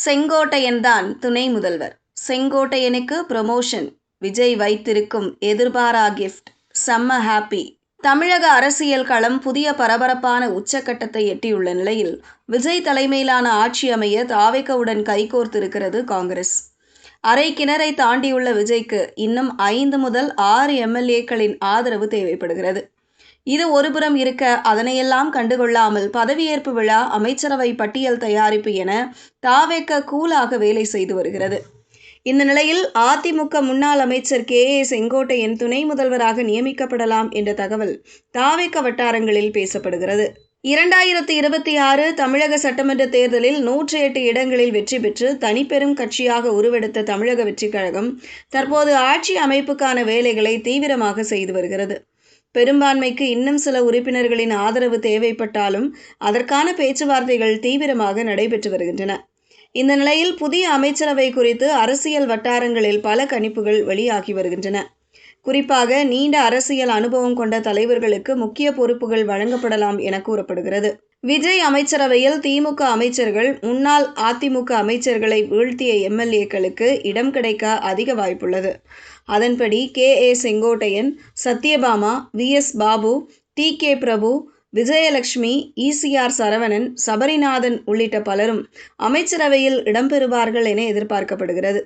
செங்கோட்டையன் தான் துணை முதல்வர். செங்கோட்டையனுக்கு ப்ரமோஷன். விஜய் வைத்திருக்கும் எதிர்பாரா கிஃப்ட். செம்ம ஹாப்பி. தமிழக அரசியல் களம் புதிய பரபரப்பான உச்சக்கட்டத்தை எட்டியுள்ள நிலையில் விஜய் தலைமையிலான ஆட்சி அமைய தாவேகாவுடன் கைகோர்த்திருக்கிறது காங்கிரஸ். அரை கிணறை தாண்டியுள்ள விஜய்க்கு இன்னும் 5 முதல் 6 எம்எல்ஏக்களின் ஆதரவு தேவைப்படுகிறது. இது ஒருபுறம் இருக்க, அதனையெல்லாம் கண்டுகொள்ளாமல் பதவியேற்பு விழா, அமைச்சரவை பட்டியல் தயாரிப்பு என தாவேகா கூலாக வேலை செய்து வருகிறது. இந்த நிலையில் அதிமுக முன்னாள் அமைச்சர் கே.ஏ. செங்கோட்டையன் துணை முதல்வராக நியமிக்கப்படலாம் என்ற தகவல் தாவேகா வட்டாரங்களில் பேசப்படுகிறது. 2026 தமிழக சட்டமன்ற தேர்தலில் 108 இடங்களில் வெற்றி பெற்று தனிப்பெரும் கட்சியாக உருவெடுத்த தமிழக வெற்றிக் கழகம் தற்போது ஆட்சி அமைப்புக்கான வேலைகளை தீவிரமாக செய்து வருகிறது. பெரும்பான்மைக்கு இன்னும் சில உறுப்பினர்களின் ஆதரவு தேவைப்பட்டாலும் அதற்கான பேச்சுவார்த்தைகள் தீவிரமாக நடைபெற்று வருகின்றன. இந்த நிலையில் புதிய அமைச்சரவை குறித்து அரசியல் வட்டாரங்களில் பல கணிப்புகள் வெளியாகி வருகின்றன. குறிப்பாக நீண்ட அரசியல் அனுபவம் கொண்ட தலைவர்களுக்கு முக்கிய பொறுப்புகள் வழங்கப்படலாம் என கூறப்படுகிறது. விஜய் அமைச்சரவையில் திமுக அமைச்சர்கள், முன்னாள் அதிமுக அமைச்சர்களை வீழ்த்திய எம்எல்ஏக்களுக்கு இடம் கிடைக்க அதிக வாய்ப்புள்ளது. அதன்படி கே.ஏ. செங்கோட்டையன், சத்யபாமா, வி.எஸ். பாபு, டி.கே. பிரபு, விஜயலட்சுமி, ஈ.சி.ஆர். சரவணன், சபரிநாதன் உள்ளிட்ட பலரும் அமைச்சரவையில் இடம்பெறுவார்கள் என எதிர்பார்க்கப்படுகிறது.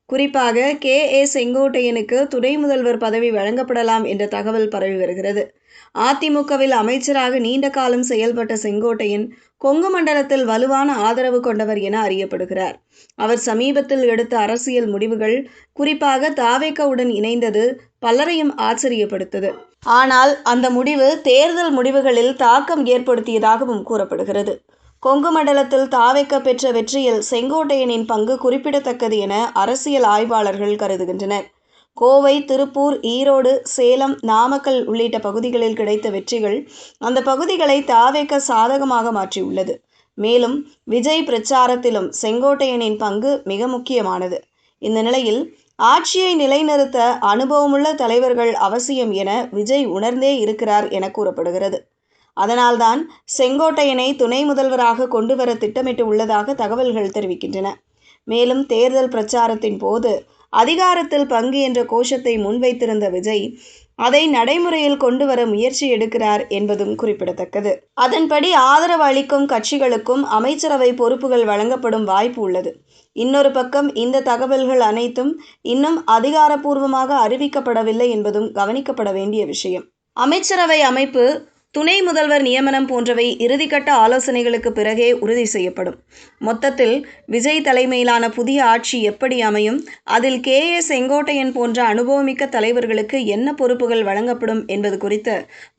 குறிப்பாக கே.ஏ. செங்கோட்டையனுக்கு துணை முதல்வர் பதவி வழங்கப்படலாம் என்ற தகவல் பரவி வருகிறது. அதிமுகவில் அமைச்சராக நீண்ட காலம் செயல்பட்ட செங்கோட்டையன் கொங்கு மண்டலத்தில் வலுவான ஆதரவு கொண்டவர் என அறியப்படுகிறார். அவர் சமீபத்தில் எடுத்த அரசியல் முடிவுகள், குறிப்பாக தாவேகாவுடன் இணைந்தது பலரையும் ஆச்சரியப்படுத்தது. ஆனால் அந்த முடிவு தேர்தல் முடிவுகளில் தாக்கம் ஏற்படுத்தியதாகவும் கூறப்படுகிறது. கொங்கு மண்டலத்தில் தாவேகா பெற்ற வெற்றியில் செங்கோட்டையனின் பங்கு குறிப்பிடத்தக்கது என அரசியல் ஆய்வாளர்கள் கருதுகின்றனர். கோவை, திருப்பூர், ஈரோடு, சேலம், நாமக்கல் உள்ளிட்ட பகுதிகளில் கிடைத்த வெற்றிகள் அந்த பகுதிகளை தாவேகா சாதகமாக மாற்றியுள்ளது. மேலும் விஜய் பிரச்சாரத்திலும் செங்கோட்டையனின் பங்கு மிக முக்கியமானது. இந்த நிலையில் ஆட்சியை நிலைநிறுத்த அனுபவமுள்ள தலைவர்கள் அவசியம் என விஜய் உணர்ந்தே இருக்கிறார் என கூறப்படுகிறது. அதனால்தான் செங்கோட்டையனை துணை முதல்வராக கொண்டு வர திட்டமிட்டு உள்ளதாக தகவல்கள் தெரிவிக்கின்றன. மேலும் தேர்தல் பிரச்சாரத்தின் போது அதிகாரத்தில் பங்கு என்ற கோஷத்தை முன்வைத்திருந்த விஜய் அதை நடைமுறையில் கொண்டு வர முயற்சி எடுக்கிறார் என்பதும் குறிப்பிடத்தக்கது. அதன்படி ஆதரவு அளிக்கும் கட்சிகளுக்கும் அமைச்சரவை பொறுப்புகள் வழங்கப்படும் வாய்ப்பு உள்ளது. இன்னொரு பக்கம் இந்த தகவல்கள் அனைத்தும் இன்னும் அதிகாரப்பூர்வமாக அறிவிக்கப்படவில்லை என்பதும் கவனிக்கப்பட வேண்டிய விஷயம். அமைச்சரவை அமைப்பு, துணை முதல்வர் நியமனம் போன்றவை இறுதிக்கட்ட ஆலோசனைகளுக்கு பிறகே உறுதி செய்யப்படும். மொத்தத்தில் விஜய் தலைமையிலான புதிய ஆட்சி எப்படி அமையும், அதில் கே.ஏ. செங்கோட்டையன் போன்ற அனுபவமிக்க தலைவர்களுக்கு என்ன பொறுப்புகள் வழங்கப்படும் என்பது குறித்து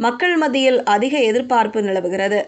மக்கள் மத்தியில் அதிக எதிர்பார்ப்பு நிலவுகிறது.